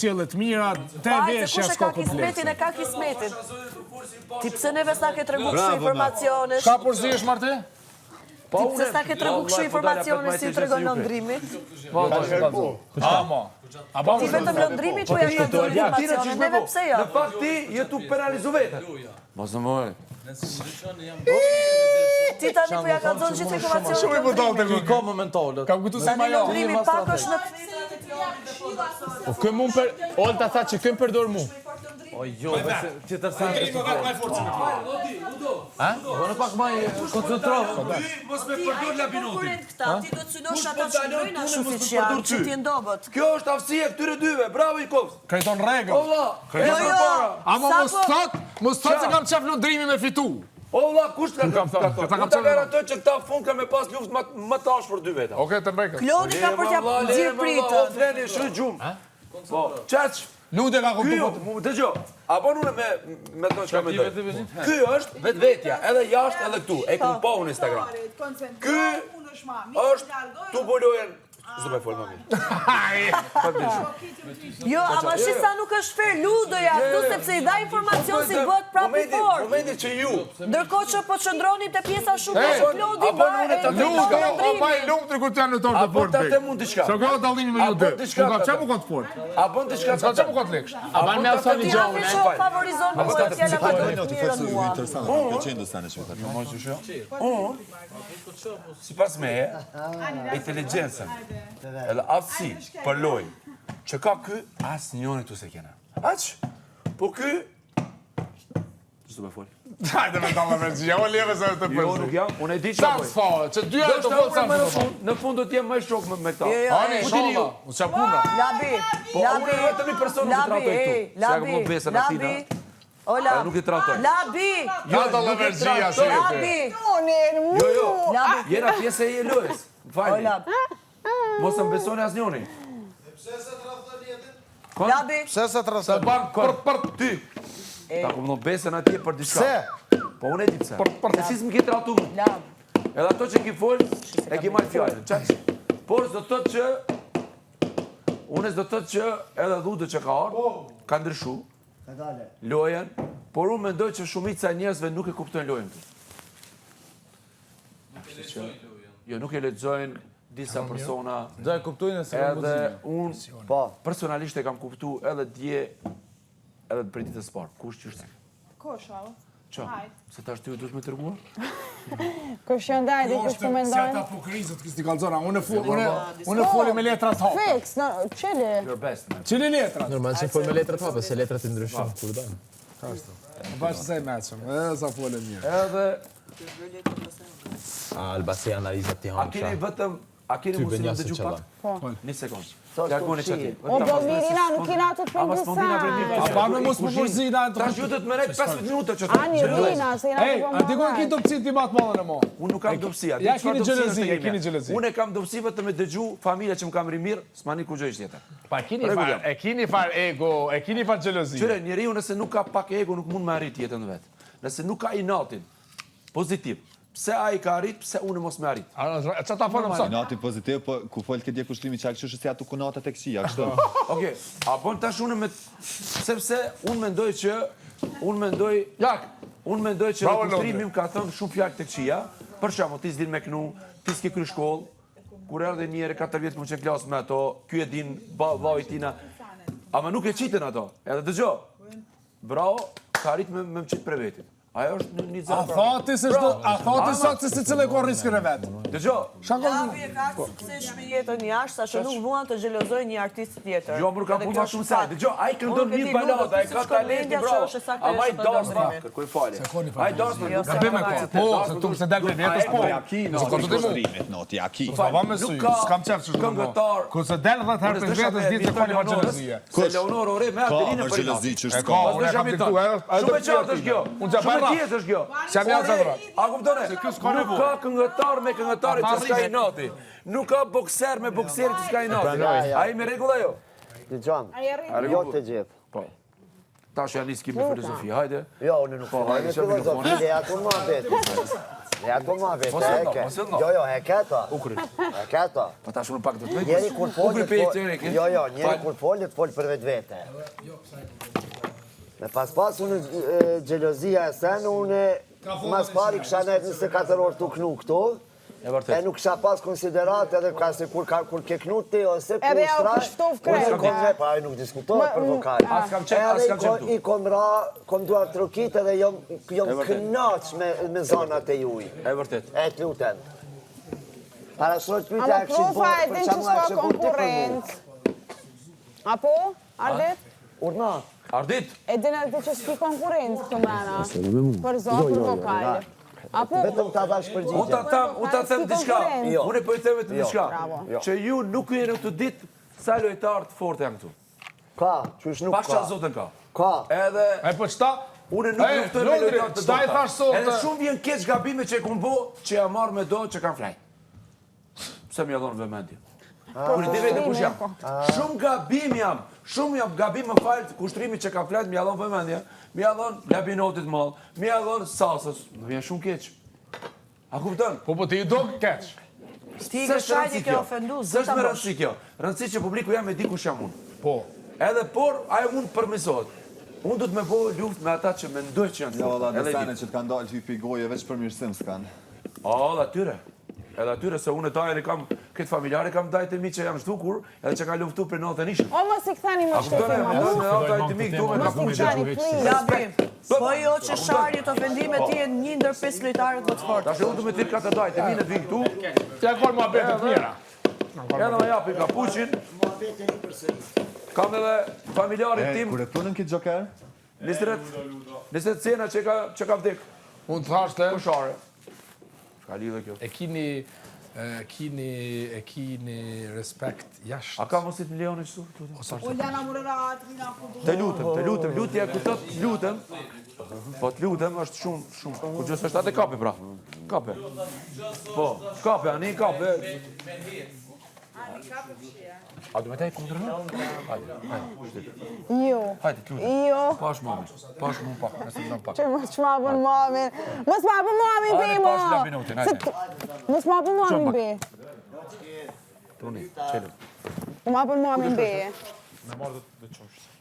sjellë të mira, te veshja s'ka komplekse. E ka kismetin. Ti pse neve s'na ke tregu kështu informacionesh? Ka porzihesh Marti? Ti pse s'na ke tregu kështu informacione si tregon Londrimi? Ti vetëm Londrimi po ja ka dhënë informacione, neve pse jo? Në fakt ti je tu penalizu vetë. Mos më moj. Ti tani po ja ka dhënë gjithë informacionet. Shumë i budallë Ti ka momentalët. Kam kujtu se Tani Londrimi pak është në Po kë mund për Olta tha që këm përdor mu. O jo, që të rësajnë kështë të përë. Ha? Bënë pak maj koncentrovë. Mos me përdur labinotin. Ti do të synosh ata që mbrojnë ashtu si që janë, që ti ndobët. Kjo është aftësia këtyre dyve, bravo i kovës. Krejton rregull. Ama mos thot se kam qef Londrimi me fitu. O vla, kush të ka thot? Ku të garantoj që këta fund ka me pas luft më tash për dy veta. Okej, të mbrekët. Klodi ka për t'ja gjirë pritën. O fleni, shru gjumë. Po, qaq. Lutje ka kuptu. Dëgjo, apo nune me të në që ka me dojë. Ky është vetvetja, edhe jashtë edhe këtu. E ku pa unë Instagram. Ky është tu bolojen. Zdo me folë më mirë. Jo, ama shisa nuk është fair, ludoja këtu sepse i dha informacion si bëhet prapi fort. Momenti që ju. Ndërkohë që po qëndronin të pjesa shumë që Klodi apo unë të Ludo, i lumtri kur t'janë në torë të apo fort. ta them unë diçka. Se ka dallimi me ju dy. Nuk ka çemu kot fort. A bën diçka Ka çemu kot leksh. A ban me Alsoni Ti Gjohën, afi shumë favorizon me të fjalla pa të mirën mua. Sipas meje, inteligjencën, edhe aftësi për lojë, që ka ky, asë njëri tu se kena. Aq? Po ky... Ç'do me folë? Hajde me dallë energjia, o leve se të Jo, nuk jam, unë e di që Sans fare, që dy herë të folë sans. Në fund do t'jem më shok me këta. Ani, sholla, u qa puna. Labi, Po, unë e vetëm i person nuk i tratoj këtu. Se e më besa në tina. Nuk i tratoj. Labi, Ja dallë energjia si e Labi, Jo, Labi, jena pjesë e lojës. o Fajni. Labi, Mos më besoni as njoni. Labi, Pse se të rësën? Për ty. Ta ku më besën atje për diçka. Pse? Po unë e di pse. E si s'më ke tratu mu. Labi. Edhe ato që ki folë, e ki marrë fjallën. Qaq? Por s'do të thotë që... Unë s'do të thotë që edhe dhudë që ka orë, ka ndryshu. Lojen, por unë mendoj që shumica e njerëzve nuk e kuptojnë lojen të. Jo, nuk e lexojnë disa persona. Do e kuptojnë se Edhe unë, personalisht e kam kuptu edhe dje, edhe për ditë të sport. Kush që është? Kosha, Qa? Se ta shty ju dush me tërgua? kush që ndaj di kush të Si mendojnë. ata pokrizët kësti kalzona, unë foli me letrat hapë. Fix, qëli? Your best, man. Qili letrat? Normal që fol me letrat hape, se letrat i ndryshon kur do. Bashkë se i meqëm, sa foli mirë. Edhe, Albasi analizat ti a hanë keni vetëm, a keni Ty mundësi bënja në se dëgju qëllan. pak? Një sekundë. Largoni që ti. O, do mirina, nuk kina të të A pa me mos më përzina Ta të... që të të mërejt 15 minuta që të... Ani rina, se i na Ej, të a di ku e ki dopsi ti matë madhe në mo? Unë nuk kam dopsia. Ja keni gjelëzi, ja keni gjelëzi. Unë e kam dopsi vetëm me dëgju familja që më kam rimirë, s'mani ku gjë ishtë tjetër. Pa kini far ego, e kini far gjelëzi. Qyre, njeriu nëse nuk ka pak ego, nuk mund me arrit jetën vetë. Nëse nuk ka inatin pozitiv, pse ai ka arrit, pse unë mos me arrit. Që ta falem sa? Nati pozitiv, po ku folë këtë dje kushlimi që akështë si atu kunata të kësia, kështu. Okej, a bon tash unë me... Sepse unë mendoj që në kushtrimi më ka thënë shumë fjallë të këqia, për shembull ti s'din me knu, ti s'ke kry shkollë, kur erdhe njëre 4 vjetë më që klasë me ato, ky e din, vau i tina, ama nuk e qitën ato, edhe dëgjo, bravo, ka arrit me më qitë për vetit. Ajo është një zërë për... A thati sot se cilë e ko riskën e vetë. Dëgjo, Labi e ka sukses me jetën jashtë, sa që nuk vuan të gjelozoj një artist tjetër. jo, më nuk kam punë ma shumë saj. Dëgjo, ai këndon mirë balada, ai ka talenti, bravo. Ama ai dasma, kërkoj falje. Ai dasma, nuk ka Gabim e ko, po, se tu se del për vjetës, po. Në kushtrimet, noti, aki. Va me sy, s'kam qef që këngëtar. Ku se del 10 herë për vjetës, ditë se fali ma gjelëzije. Se Leonor Ore me Adelina për Gjelëzi që është E ka, unë e kam diktu, Shumë e qartë është kjo. Unë që Shumë e barra. tjetë është kjo. Se jam janë zadra. A kuptone? Nuk ka këngëtar me këngëtarit që s'ka i nati. Nuk ka bokser me bokserit që s'ka i nati. A i me regula jo? Dëgjon, jo të gjithë. Tash janë nisë me filozofi, hajde. Jo, unë nuk filloj me filozofi, leja të ma vetë. Leja të ma vetë, e ke. Jo, e keto. E keto. Pa tash unë pak do të vetë. Njeri kur folit, njeri kur folit, fol për vetë vete. Me pas unë gjelozia e sen, unë mas pari kësha net 24 orë të knu këtu, e nuk kisha pas konsiderat edhe kasi kur ke knu ti ose kur Edhe ja u kështov krejt. Pa e nuk diskutohet për vokal. Edhe i kom duar trokit edhe jom knaq me zonat e juj. E vërtet. E të lutem. Parashroj të pyta e këshit Profa e din që s'ka konkurent. Apo, Ardit? Urna. Ardit? E din edhe që s'ki konkurent këtë mrena. Për zonë, për vokal. Apo? Vetëm ta dash përgjigje. Unë ta them diçka. Unë po i them vetëm diçka. Që ju nuk jeni këtë ditë sa lojtarë të fortë janë këtu. Ka, qysh nuk ka. Pasha zotën ka. Ka. Edhe E po qëta? unë nuk luftoj me lojtarë të çta i thash sot? Edhe shumë vjen keq gabime që e kum bë, që ja marr me do që kanë flaj. Pse më dhon vëmendje. Unë di vetë kush jam. Shumë gabim jam. Shumë jam gabim më fal kushtrimi që ka flajt më ja dhon vëmendje. Më ja dhon labinotit mall. Më ja dhon salsës. Më vjen shumë keq. A kupton? Po ti i do keq. Ti ke shajti ke ofendu, S'është me rëndësi kjo. Rëndësi që publiku jam e di kush jam unë. Po. Edhe por ajo mund përmirësohet. Unë do të më bëj luftë me ata që mendoj që janë. Jo, valla, desene që të kanë dalë hypi goje veç për mirësim s'kanë. Edhe atyre. Edhe atyre se unë e kam këtë familjare kam dajtë mi që janë zhdukur edhe që ka luftu për 90 nishën. O, mos i këthani më shtetin, ma mu. Dajtë mi këtu me Mos i këthani, please. Gabi, po jo që sharjet ofendime ti e një ndër 5 lojtarët më të fortë. Tash unë du me tirë katë dajtë, minet vinë këtu. Tja kërë ma betë të mira. Edhe me japi kapuqin. Kam edhe familjarin tim. Kur e punën këtë gjoker? Nisret cena që ka vdek. Unë të thashtë e... Koshare. Ka lidhe kjo. E kini respekt jashtë. A ka mosit milioni qëtu? Oljana Murrat, Rina Kudu. Të lutem, lutja ku të lutem. Po të lutem është shumë. Ku gjësë është atë kape pra. Kape. Po, kape, ani kape. A du me taj kundrë në? Jo. Hajde, të lutem. Jo. Pash mami pak, nëse më pak. Që mos ma bën mamin. Mos ma bën mamin be, Hajde, mo. pash labinotin, hajde. Mos ma bën mamin be. Tuni, qelëm. Ma bën mamin be. Me marrë dhe të qoshtë.